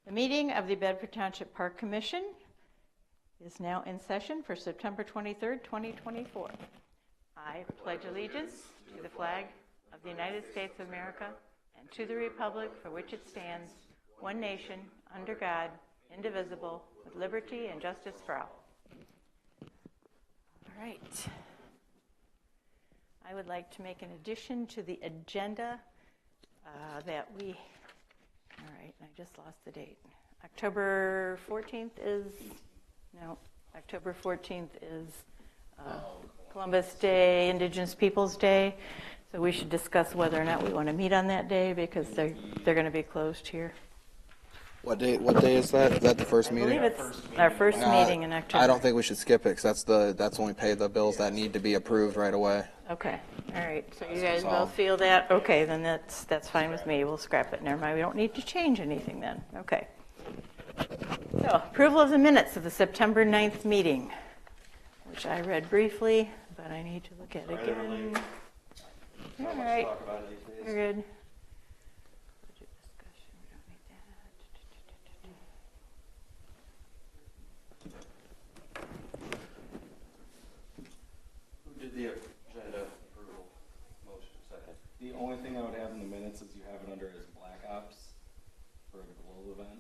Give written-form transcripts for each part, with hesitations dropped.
The meeting of the Bedford Township Park Commission is now in session for September 23rd, 2024. I pledge allegiance to the flag of the United States of America and to the republic for which it stands, one nation, under God, indivisible, with liberty and justice for all. All right. I would like to make an addition to the agenda all right, I just lost the date. October 14th is Columbus Day, Indigenous Peoples Day. So we should discuss whether or not we want to meet on that day because they're going to be closed here. What day is that? Is that the first meeting? I believe it's our first meeting in October. I don't think we should skip it because that's when we pay the bills that need to be approved right away. Okay. All right. So you guys both feel that? Okay, then that's fine with me. We'll scrap it. Never mind. We don't need to change anything then. Okay. So approval of the minutes of the September 9th meeting, which I read briefly, but I need to look at it again. All right. You're good. The agenda approval motion second. The only thing I would have in the minutes is you have it under as Black Ops for a glow event.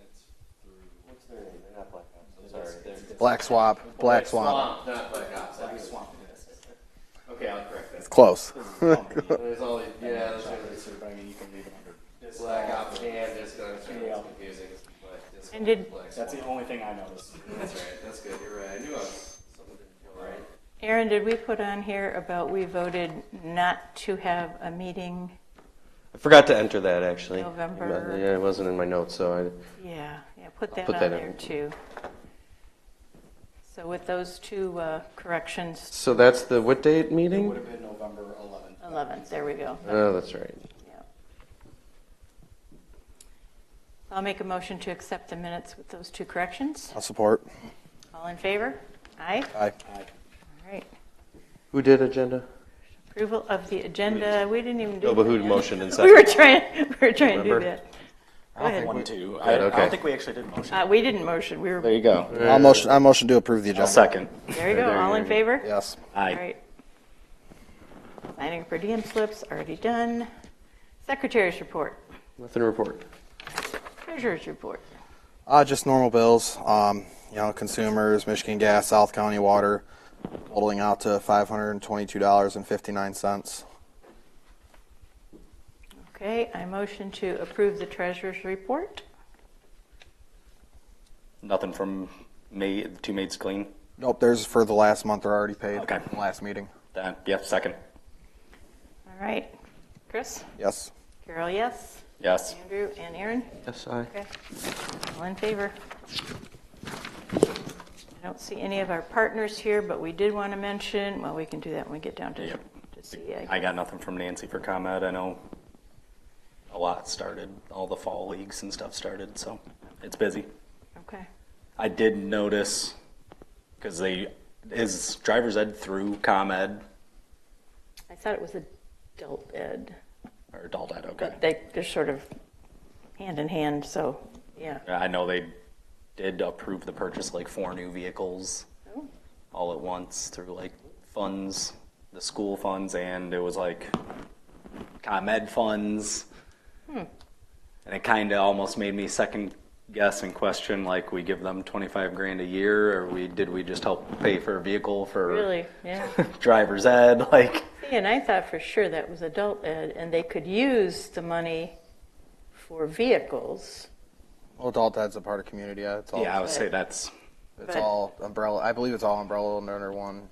It's through. What's their name? They're not Black Ops. I'm sorry. Black Swamp. Black Swamp. Not Black Ops. Black Swamp. Okay, I'll correct that. It's close. There's all these, yeah, that's right. But I mean, you can leave it under. Black Ops and Disco. It's confusing. But Disco And did- Black That's Swamp. the only thing I noticed. That's right. That's good. You're right. I knew something didn't feel right. Aaron, did we put on here about we voted not to have a meeting? I forgot to enter that, actually. November. Yeah, it wasn't in my notes, so Yeah, put that put on that there in. too. So with those two corrections, So that's the what date It meeting? would have been November 11th. 11th, there we go. Oh, that's right. Yeah. I'll make a motion to accept the minutes with those two corrections. I'll support. All in favor? Aye? Aye. All right. Who did agenda? Approval of the agenda, we didn't even do No, but who that yet. motioned and We were seconded? trying to do Remember? that. Go ahead. 1, 2. Right, I okay. don't think we actually did motion. We didn't motion, we There were, you go. I motion to approve the agenda. I'll second. there you go, There all you in favor? Yes. All Aye. right. Signing per diem slips, already done. Secretary's report, Nothing to report. treasurer's report. Just normal bills. Consumers, Michigan Gas, South County Water, totaling out to $522.59. Okay, I motion to approve the treasurer's report. Nothing from May, the two maids clean. Nope, there's for the last month. They're already paid. Okay. From last meeting. Second. All right. Chris? Yes. Carol, yes. Yes. Andrew and Aaron? Yes, I. Okay. All in favor? I don't see any of our partners here, but we did want to mention, well, we can do that when we get down to see. I got nothing from Nancy for comment. I know a lot started, all the fall leagues and stuff started, so it's busy. Okay. I did notice, because is driver's ed through ComEd I thought it was adult ed, or adult ed? Okay. but they're sort of hand in hand, so, yeah. I know they did approve the purchase of like 4 new vehicles Oh. all at once through like funds, the school funds, and it was like ComEd funds. And it kind of almost made me second guess and question, like, we give them $25,000 a year, or did we just help pay for a vehicle for Really, yeah. driver's ed? Like, See, and I thought for sure that was adult ed, and they could use the money for vehicles. Well, adult ed's a part of community. Yeah, it's all. yeah, I would say that's It's But- all umbrella. I believe it's all umbrella under one.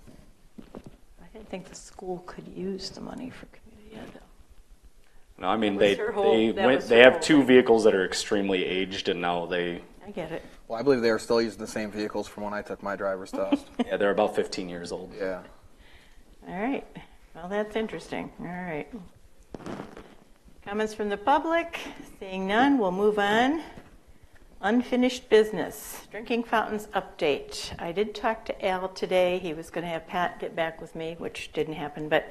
I didn't think the school could use the money for community ed, though. no. I mean, That was her whole- that was they her have whole 2 thing. vehicles that are extremely aged, and now I get it. Well, I believe they are still using the same vehicles from when I took my driver's test. they're about 15 years old. Yeah. All right. Well, that's interesting. All right. Comments from the public? Seeing none, we'll move on. Unfinished business. Drinking fountains update. I did talk to Al today. He was going to have Pat get back with me, which didn't happen. But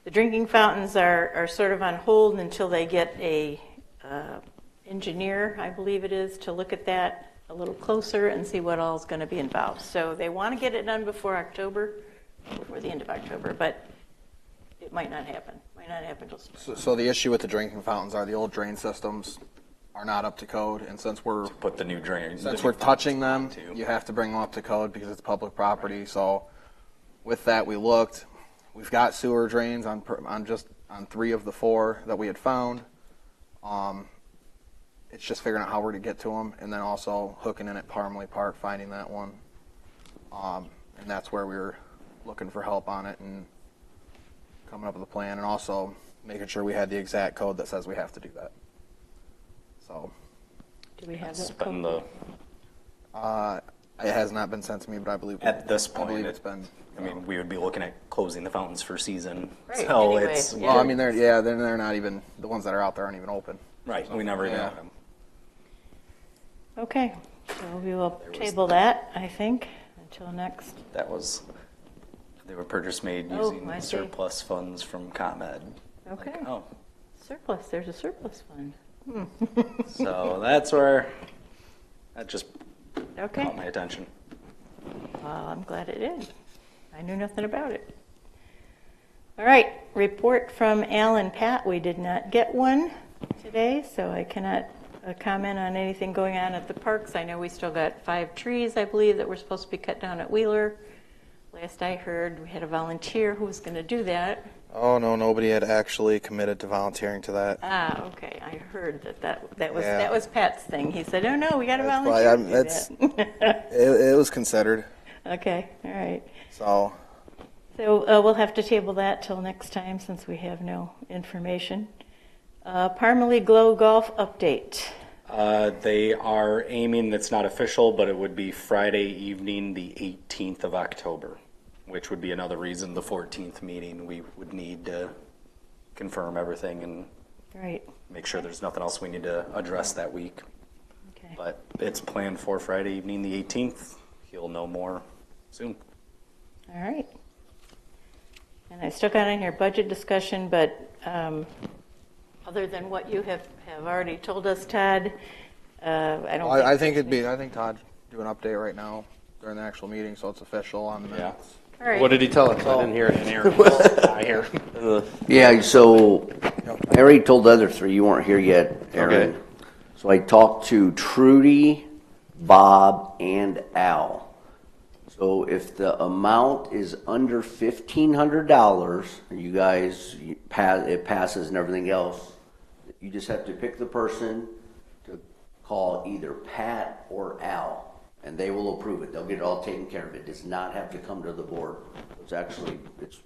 the drinking fountains are sort of on hold until they get a engineer, I believe it is, to look at that a little closer and see what all is going to be involved. So they want to get it done before the end of October, but it might not happen. Might not happen till spring. So the issue with the drinking fountains are the old drain systems are not up to code, and since we're touching them, you have to bring them up to code because it's public property. So with that, we've got sewer drains on 3 of the 4 that we had found. It's just figuring out how we're to get to them, and then also hooking in at Parmley Park, finding that one. And that's where we were looking for help on it and coming up with a plan, and also making sure we had the exact code that says we have to do that. So, Do we have that? Spend code? it has not been sent to me, but I believe At this I believe point, it's been. I mean, we would be looking at closing the fountains for season. Right, So anyway, it's, yeah. Well, I mean, they're not even, the ones that are out there aren't even open. right, we never Yeah. know them. Okay, so we will table that, I think, until next. They were purchase made Oh, using I see. surplus funds from ComEd. Okay. Oh, Surplus, there's a surplus fund. so that's where that just Okay, caught my attention. well, I'm glad it did. I knew nothing about it. All right, report from Al and Pat. We did not get one today, so I cannot comment on anything going on at the parks. I know we still got 5 trees, I believe, that were supposed to be cut down at Wheeler. Last I heard, we had a volunteer who was going to do that. Oh no, nobody had actually committed to volunteering to that. Ah, okay. I heard that was Yeah. that was Pat's thing. He said, "Oh no, we got a That's volunteer." why to do that." It was considered. Okay, all right. So So we'll have to table that till next time since we have no information. Parmalee Glow Golf update. They are aiming, that's not official, but it would be Friday evening, the 18th of October, which would be another reason the 14th meeting, we would need to confirm everything and Right. make sure there's nothing else we need to address that week. Okay. But it's planned for Friday evening, the 18th. He'll know more soon. All right. And I still got in here budget discussion, but other than what you have already told us, Todd, I don't. I think Todd do an update right now during the actual meeting, so it's official on the Yeah. minutes. All right. What did he tell us? I didn't hear I hear. it. Yeah, so I already told the other 3, you weren't here yet, Aaron. Okay. So I talked to Trudy, Bob, and Al. So if the amount is under $1,500, you guys, it passes and everything else, you just have to pick the person to call either Pat or Al, and they will approve it. They'll get it all taken care of. It does not have to come to the board. It's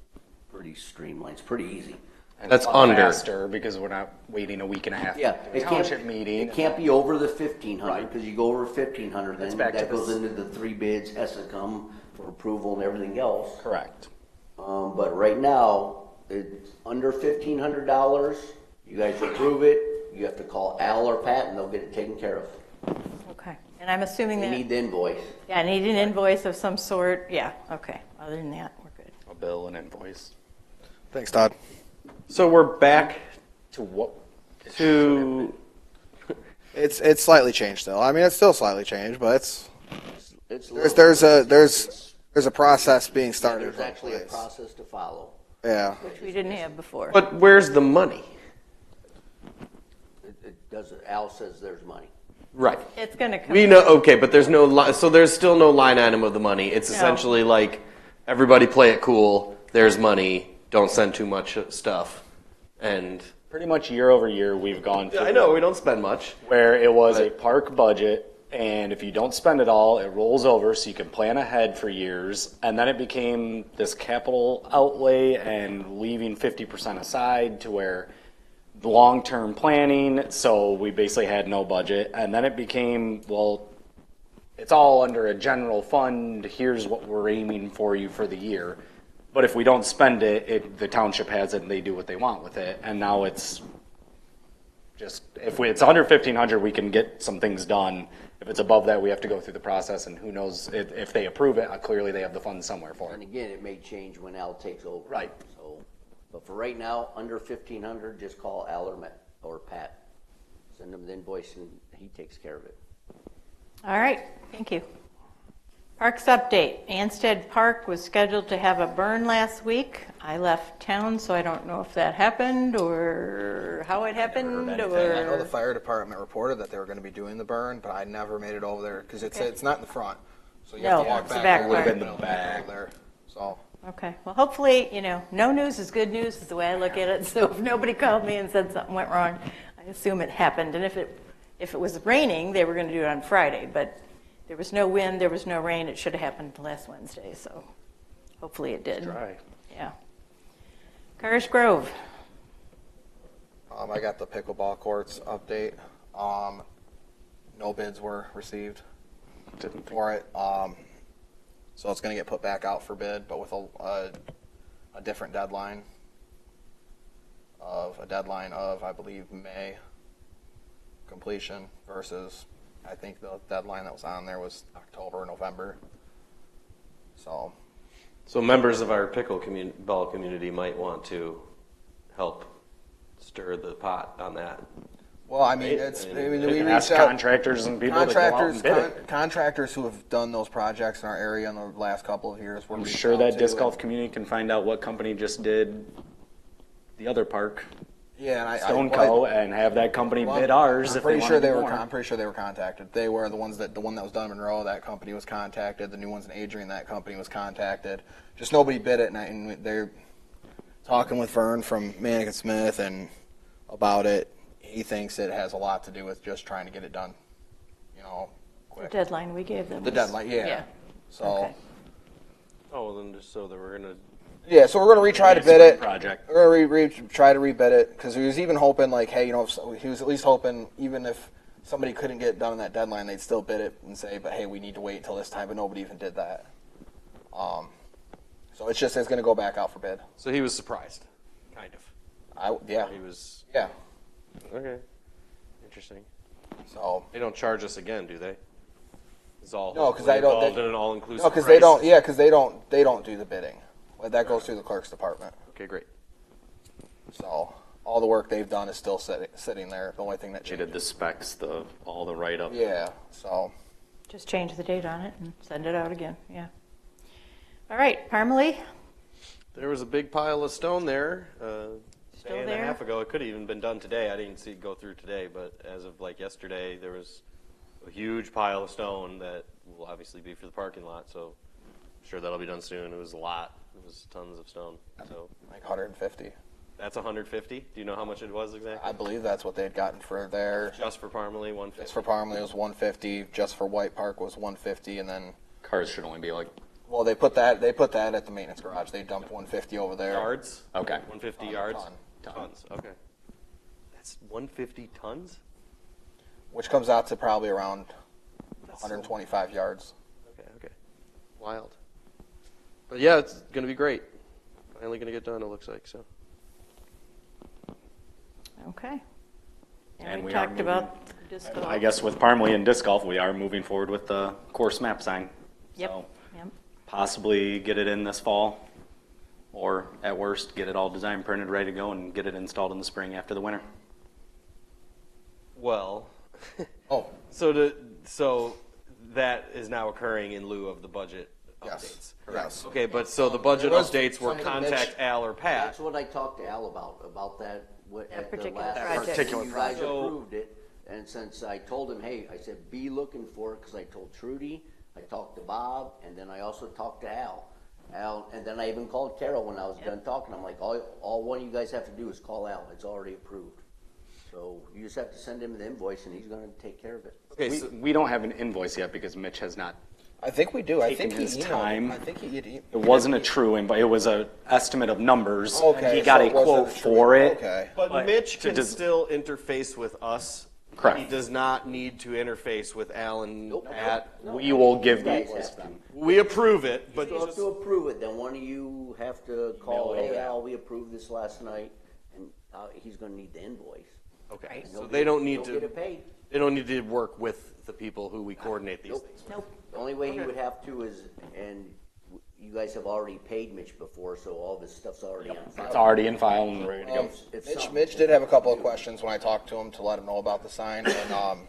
pretty streamlined. It's pretty easy. That's It's a lot under. faster because we're not waiting a week and a half. Yeah, for the township meeting. It can't be over the 1,500, because you go over 1,500, It's then back to that the goes s- into the 3 bids, has to come for approval and everything else. Correct. But right now, it's under $1,500, you guys approve it, you have to call Al or Pat, and they'll get it taken care of. Okay. And I'm assuming They that. need the invoice. Yeah, I need an invoice of some sort. Yeah. Okay. Other than that, we're good. A bill and invoice. Thanks, Todd. So we're back To what? to. It's slightly changed still. I mean, it's still slightly changed, but It's there's a process being started. There's actually a process to follow. Yeah. Which we didn't have before. But where's the money? It doesn't, Al says there's money. Right. It's going to come. We know. Okay, but there's no. So there's still no line item of the money. It's No. essentially like everybody play it cool. There's money. Don't send too much stuff. And Pretty much year over year, we've gone through. I know we don't spend much. Where it was a But- park budget, and if you don't spend it all, it rolls over so you can plan ahead for years. And then it became this capital outlay and leaving 50% aside to where long-term planning, so we basically had no budget. And then it became, well, it's all under a general fund, here's what we're aiming for you for the year. But if we don't spend it, the township has it and they do what they want with it. And now it's just, it's under 1,500, we can get some things done. If it's above that, we have to go through the process, and who knows if they approve it, clearly they have the funds somewhere for And it. again, it may change when Al takes over. Right. So, but for right now, under 1,500, just call Al or Pat. send him the invoice and he takes care of it. All right, thank you. Parks update. Anstead Park was scheduled to have a burn last week. I left town, so I don't know if that happened or how it happened I know the or. fire department reported that they were going to be doing the burn, but I never made it over there because it's not in the front. So you have No, to walk it's the back. back there, part. would've been the back there. So Okay, well, hopefully, no news is good news is the way I look at it. So if nobody called me and said something went wrong, I assume it happened. And if it was raining, they were going to do it on Friday, but there was no wind, there was no rain. It should have happened last Wednesday, so hopefully it did. Dry. Yeah. Cars Grove. I got the pickleball courts update. No bids were received for it. So it's going to get put back out for bid, but with a different deadline of I believe May completion versus I think the deadline that was on there was October, November. So members of our pickleball community might want to help stir the pot on that. well, I mean, we Ask reached out. contractors and people to go out and bid it. Contractors who have done those projects in our area in the last couple of years. I'm sure that disc golf community can find out what company just did the other park, Yeah, and Stone Co., and have that company bid ours if they want to do more. I'm pretty sure they were contacted. They were the one that was done in Monroe. That company was contacted. The new ones in Adrian. That company was contacted. Just nobody bid it, and they're talking with Vern from Manic & Smith and about it. He thinks it has a lot to do with just trying to get it done, The quick. deadline we gave them. The deadline, yeah. Yeah. So. Okay. Oh, well, then just so that we're gonna. Yeah, so we're going to retry to bid it. Project. We're going to try to rebid it because he was even hoping, like, hey, he was at least hoping even if somebody couldn't get it done in that deadline, they'd still bid it and say, but hey, we need to wait until this time, but nobody even did that. So it's going to go back out for bid. So he was surprised, kind of. Yeah. He was Yeah. okay. Interesting. So. They don't charge us again, do they? It's all No, because they don't. involved in an all-inclusive. No, because they don't. Yeah, because they don't do the bidding. That goes through the clerk's department. Okay, great. So all the work they've done is still sitting there. The only thing that They changed. did the specs, all the write-up. Yeah. So. Just change the date on it and send it out again. Yeah. All right, Parmalee. There was a big pile of stone there. Still Day and there? a half ago. It could have even been done today. I didn't see it go through today, but as of like yesterday, there was a huge pile of stone that will obviously be for the parking lot. So I'm sure that'll be done soon. It was a lot. It was tons of stone. So Like 150. that's 150. Do you know how much it was exactly? I believe that's what they'd gotten for there. Just for Parmalee, 150. Just for Parmalee it was 150. Just for White Park was 150, and then Cars should only be like, well they put that at the maintenance garage. They dumped 150 over there. Yards? okay. 150 yards? Ton. Tons. Okay. That's 150 tons? Which comes out to probably around That's 125 yards. Okay. Wild. But yeah, it's going to be great. Finally going to get done, it looks like. So. Okay. And And we we are talked about disc golf. I guess with Parmalee and disc golf, we are moving forward with the course map sign. Yep. So Yep. possibly get it in this fall, or at worst, get it all design printed, ready to go, and get it installed in the spring after the winter. Well, Oh, so that is now occurring in lieu of the budget yes. updates. Yes. Okay, but so the budget There was updates were something contact Mitch- Al or Pat. That's what I talked to Al about that, That at the particular last. project. Particular You guys project. approved it, and since I told him, hey, I said, be looking for it, because I told Trudy, I talked to Bob, and then I also talked to Al. And then I even called Carol when I was done talking. I'm like, all one of you guys have to do is call Al. It's already approved. So you just have to send him the invoice, and he's going to take care of it. Okay, so We don't have an invoice yet because Mitch has not. I think we do. I Taking think he his emailed. time. I think he. It wasn't a true invoice. It was an estimate of numbers. Okay, He got so a it wasn't quote a true- for it. Okay. but Mitch to can just- still interface with us. Correct. He does not need to interface with Al and Pat. We will give You the guys invoice have to to. them. We approve it, but You have just, to approve it, then one of you have to call, Email it hey, over. Al, we approved this last night, and he's going to need the invoice. okay. And So he'll they get- don't need he'll to. get it paid. They don't need to work with the people who we coordinate these Nope. things. Nope. The only way he would have to is, and you guys have already paid Mitch before, so all this stuff's already on file. It's already in file and ready to go. Mitch did have a couple of questions when I talked to him to let him know about the sign, and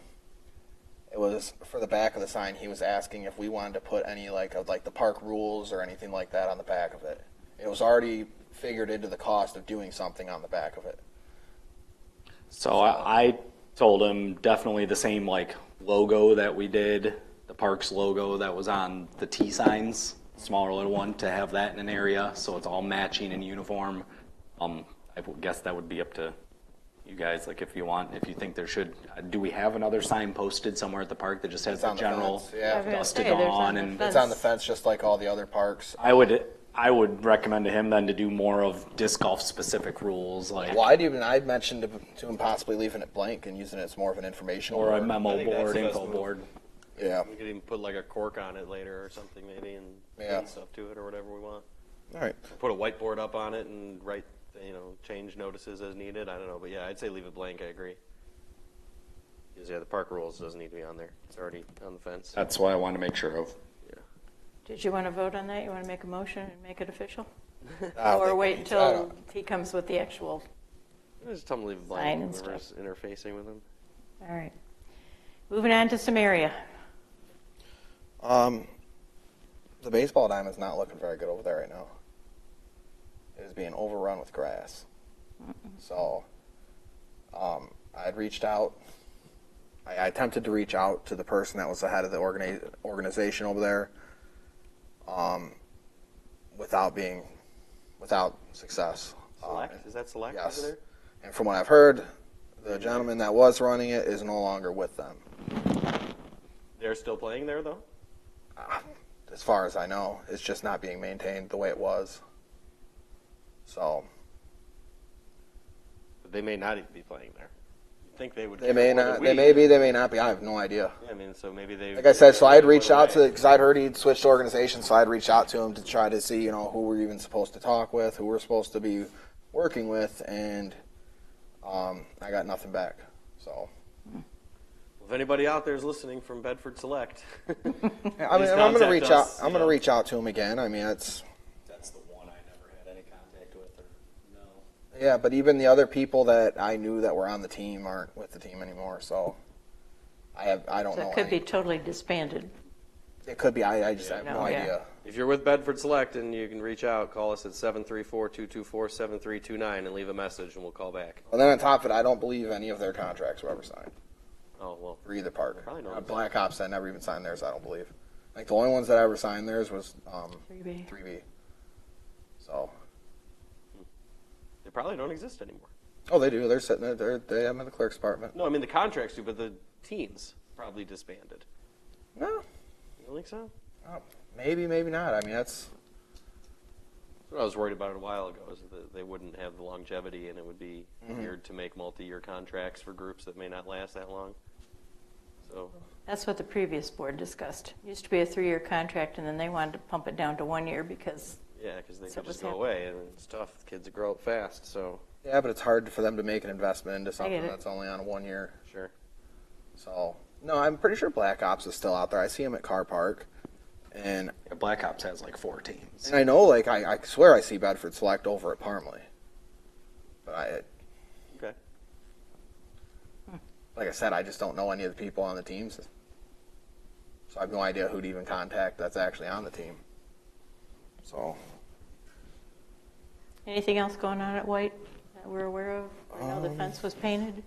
it was for the back of the sign. He was asking if we wanted to put any like the park rules or anything like that on the back of it. It was already figured into the cost of doing something on the back of it. So I told him definitely the same like logo that we did, the parks logo that was on the T signs, smaller little one, to have that in an area so it's all matching and uniform. I would guess that would be up to you guys, like if you think there should, do we have another sign posted somewhere at the park that just has the general fence, yeah. I was gonna dusted say, there's on the and fence. It's on the fence just like all the other parks. I would recommend to him then to do more of disc golf specific rules, like Well, I mentioned to him possibly leaving it blank and using it as more of an informational or a board. memo I think that's board, the best info move. board. Yeah. We could even put like a cork on it later or something maybe and Yeah. add stuff to it or whatever we want. All right. Put a whiteboard up on it and write, change notices as needed. I don't know, but yeah, I'd say leave it blank. I agree. Because yeah, the park rules doesn't need to be on there. It's already on the fence. That's what I want to make sure of. Yeah. Did you want to vote on that? You want to make a motion and make it official? I don't Or think wait we need to. until he comes with the actual, Just tell them to leave it Sign blank. and Whoever's interfacing with them. all right. Moving on to Samaria. The baseball diamond's not looking very good over there right now. It is being overrun with grass. So, I'd reached out. I attempted to reach out to the person that was the head of the organization over there, without success. Select? Is that Select Yes. over there? And from what I've heard, the gentleman that was running it is no longer with them. They're still playing there though? As far as I know, it's just not being maintained the way it was. So But they may not even be playing there. You'd think they would. they care may more than not. we They do. may be. They may not be. I have no idea. Yeah, I mean, so maybe they. Like I said, so I had they reached went out to away. because I'd heard he'd switched organizations. So I'd reached out to him to try to see, who we're even supposed to talk with, who we're supposed to be working with, and I got nothing back. So If anybody out there is listening from Bedford Select, yeah, I mean, Please I'm going to contact reach us, out. I'm going to reach out to him again. I mean, it's. That's the one I never had any contact with, or no. Yeah, but even the other people that I knew that were on the team aren't with the team anymore. So I don't So know. it could be any- totally disbanded. It could be. I just have No, no yeah. idea. if you're with Bedford Select and you can reach out, call us at 734-224-7329 and leave a message and we'll call back. And then on top of it, I don't believe any of their contracts were ever signed Oh, well. for either park. Probably not. Black Ops that never even signed theirs. I don't believe. Like the only ones that ever signed theirs was 3B. 3B. So. They probably don't exist anymore. Oh, they do. They're sitting there. They have them in the clerk's department. No, I mean, the contracts do, but the teams probably disbanded. No, You don't think so? maybe not. I mean, that's That's what I was worried about a while ago, is that they wouldn't have the longevity and it would be weird to make multi-year contracts for groups that may not last that long. So, That's what the previous board discussed. Used to be a 3-year contract, and then they wanted to pump it down to 1 year because yeah, because they So could what's just go happening? away and it's tough. Kids grow up fast, so yeah, but it's hard for them to make an investment into something it. that's only on 1 year. sure. So no, I'm pretty sure Black Ops is still out there. I see him at Car Park, and Yeah, Black Ops has like 4 teams. I know, like I swear I see Bedford Select over at Parmley, but Okay. like I said, I just don't know any of the people on the teams, so I have no idea who to even contact that's actually on the team. So anything else going on at White that we're aware of? I know the fence was painted.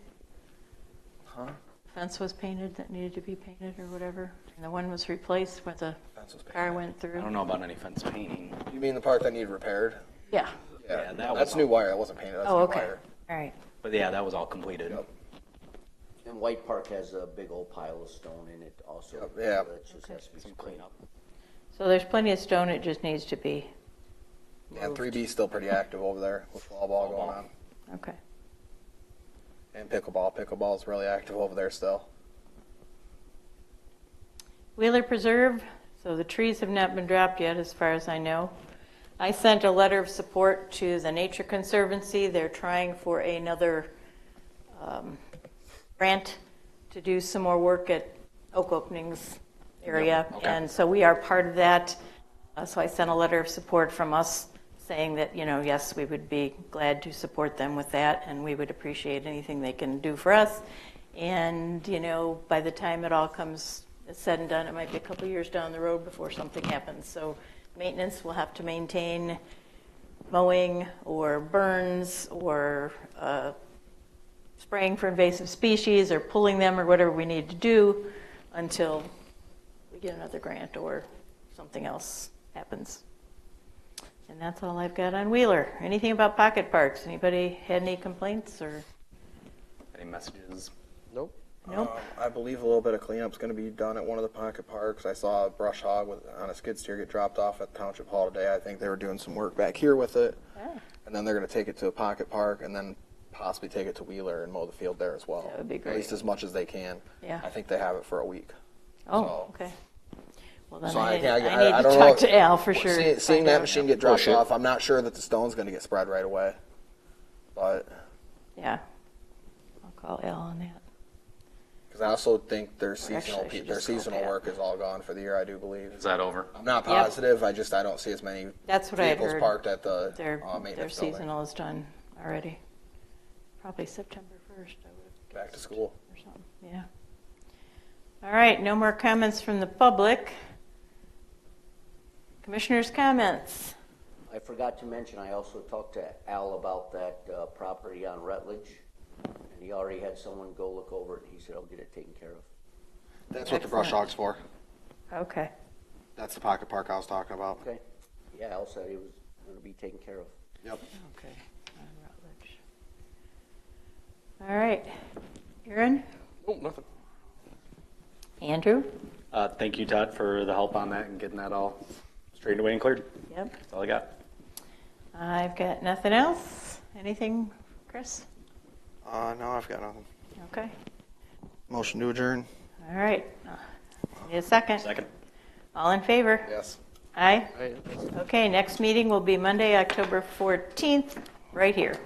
Huh? Fence was painted that needed to be painted or whatever. And the one was replaced where the fence was car painted. went through. I don't know about any fence painting. You mean the part that needed repaired? Yeah. Yeah, that was that's new all- wire. It wasn't painted. That's Oh, new okay. wire. All right. But yeah, that was all completed. Yep. And White Park has a big old pile of stone in it also. Yep, yeah. So that just has to be Some cleaned cleanup. So there's plenty of stone. It just needs to be And 3B's still pretty active over there with fall ball going on. okay. And pickleball. Pickleball's really active over there still. Wheeler Preserve. So the trees have not been dropped yet, as far as I know. I sent a letter of support to the Nature Conservancy. They're trying for another grant to do some more work at Oak Openings area. okay. And so we are part of that. So I sent a letter of support from us saying that, yes, we would be glad to support them with that, and we would appreciate anything they can do for us. And, by the time it all comes said and done, it might be a couple years down the road before something happens. So maintenance will have to maintain mowing or burns or spraying for invasive species or pulling them or whatever we need to do until we get another grant or something else happens. And that's all I've got on Wheeler. Anything about pocket parks? Anybody had any complaints or? Any messages? Nope. Nope. I believe a little bit of cleanup's going to be done at one of the pocket parks. I saw a brush hog on a skid steer get dropped off at Township Hall today. I think they were doing some work back here with it. Oh. And then they're going to take it to a pocket park and then possibly take it to Wheeler and mow the field there as well. That would be great. At least as much as they can. Yeah. I think they have it for a week. Oh, So- okay. Well, then So I need I to don't talk know. to Al for sure. Seeing Find that out. machine get dropped Push it. off, I'm not sure that the stone's going to get spread right away. But Yeah. I'll call Al on that. because I also think their actually, seasonal I should their just call seasonal Pat. work is all gone for the year. I do believe. Is that over? I'm not Yep. positive. I don't see as many That's what I had vehicles heard. parked at the Their maintenance building. seasonal is done already. Probably September 1st, I would have Back to school. or something, yeah. All right, no more comments from the public. Commissioners' comments. I forgot to mention, I also talked to Al about that property on Rutledge, and he already had someone go look over it, and he said, I'll get it taken care of. That's what the brush Excellent. hog's for. Okay, That's the pocket park I was talking about. Okay? Yeah, Al said it was going to be taken care of. Yep. okay. On Rutledge. All right, Aaron, Oh, nothing. Andrew? Thank you, Todd, for the help on that and getting that all straightened away and cleared. Yep. That's all I got. I've got nothing else. Anything, Chris? No, I've got nothing. Okay. Motion to adjourn. All right. Need a second? Second. All in favor? Yes. Aye? Okay, next meeting will be Monday, October 14th, right here.